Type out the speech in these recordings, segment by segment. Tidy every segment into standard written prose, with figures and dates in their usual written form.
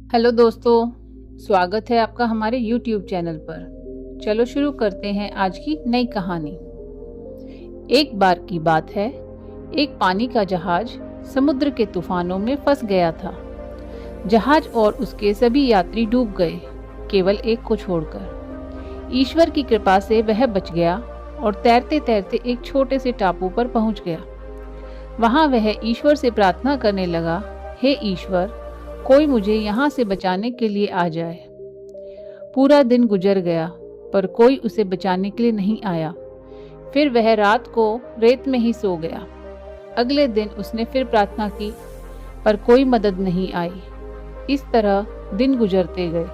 Hello दोस्तों, स्वागत है आपका हमारे YouTube चैनल पर। चलो शुरू करते हैं आज की नई कहानी। एक बार की बात है, एक पानी का जहाज समुद्र के तूफानों में फंस गया था। जहाज और उसके सभी यात्री डूब गए, केवल एक को छोड़कर। ईश्वर की कृपा से वह बच गया और तैरते तैरते एक छोटे से टापू पर पहुंच गया। वहां वह ईश्वर से प्रार्थना करने लगा, हे ईश्वर, कोई मुझे यहाँ से बचाने के लिए आ जाए। पूरा दिन गुजर गया पर कोई उसे बचाने के लिए नहीं आया। फिर वह रात को रेत में ही सो गया। अगले दिन उसने फिर प्रार्थना की पर कोई मदद नहीं आई। इस तरह दिन गुजरते गए।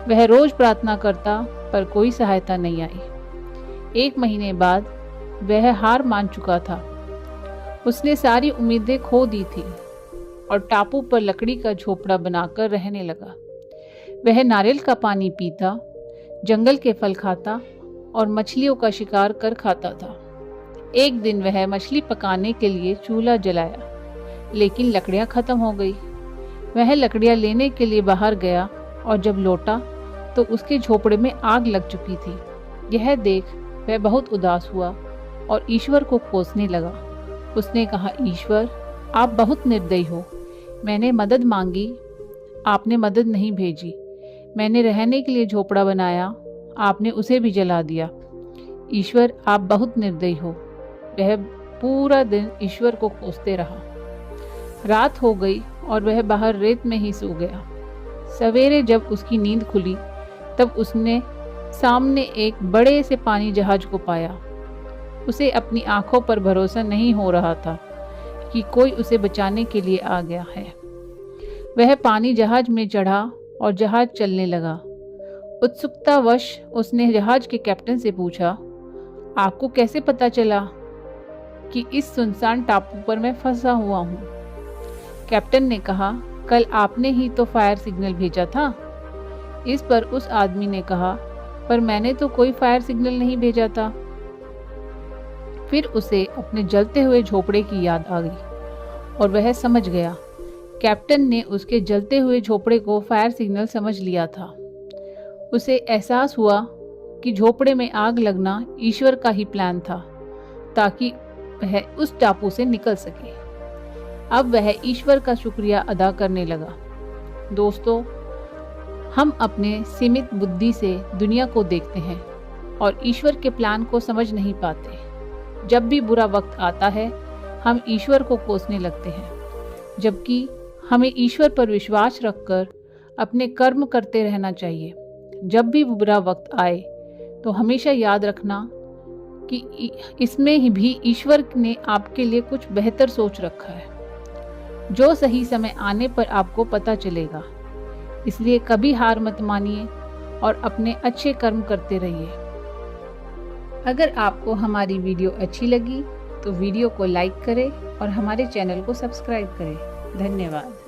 वह रोज प्रार्थना करता पर कोई सहायता नहीं आई। 1 महीने बाद वह हार मान चुका था। उसने सारी उम्मीदें खो दी थी और टापू पर लकड़ी का झोपड़ा बनाकर रहने लगा। वह नारियल का पानी पीता, जंगल के फल खाता और मछलियों का शिकार कर खाता था। एक दिन वह मछली पकाने के लिए चूल्हा जलाया, लेकिन लकड़ियां खत्म हो गई। वह लकड़ियां लेने के लिए बाहर गया और जब लौटा तो उसके झोपड़े में आग लग चुकी थी। यह देख वह बहुत उदास हुआ और ईश्वर को कोसने लगा। उसने कहा, ईश्वर, आप बहुत निर्दयी हो। मैंने मदद मांगी, आपने मदद नहीं भेजी। मैंने रहने के लिए झोपड़ा बनाया, आपने उसे भी जला दिया। ईश्वर, आप बहुत निर्दयी हो। वह पूरा दिन ईश्वर को कोसते रहा। रात हो गई और वह बाहर रेत में ही सो गया। सवेरे जब उसकी नींद खुली तब उसने सामने एक बड़े से पानी जहाज को पाया। उसे अपनी आंखों पर भरोसा नहीं हो रहा था कि कोई उसे बचाने के लिए आ गया है। वह पानी जहाज में चढ़ा और जहाज चलने लगा। उत्सुकतावश उसने जहाज के कैप्टन से पूछा, आपको कैसे पता चला कि इस सुनसान टापू पर मैं फंसा हुआ हूँ? कैप्टन ने कहा, कल आपने ही तो फायर सिग्नल भेजा था। इस पर उस आदमी ने कहा, पर मैंने तो कोई फायर सिग्नल नहीं भेजा था। फिर उसे अपने जलते हुए झोपड़े की याद आ गई और वह समझ गया, कैप्टन ने उसके जलते हुए झोपड़े को फायर सिग्नल समझ लिया था। उसे एहसास हुआ कि झोपड़े में आग लगना ईश्वर का ही प्लान था ताकि वह उस टापू से निकल सके। अब वह ईश्वर का शुक्रिया अदा करने लगा। दोस्तों, हम अपने सीमित बुद्धि से दुनिया को देखते हैं और ईश्वर के प्लान को समझ नहीं पाते। जब भी बुरा वक्त आता है, हम ईश्वर को कोसने लगते हैं, जबकि हमें ईश्वर पर विश्वास रखकर अपने कर्म करते रहना चाहिए। जब भी बुरा वक्त आए तो हमेशा याद रखना कि इसमें ही भी ईश्वर ने आपके लिए कुछ बेहतर सोच रखा है, जो सही समय आने पर आपको पता चलेगा। इसलिए कभी हार मत मानिए और अपने अच्छे कर्म करते रहिए। अगर आपको हमारी वीडियो अच्छी लगी तो वीडियो को लाइक करें और हमारे चैनल को सब्सक्राइब करें। धन्यवाद।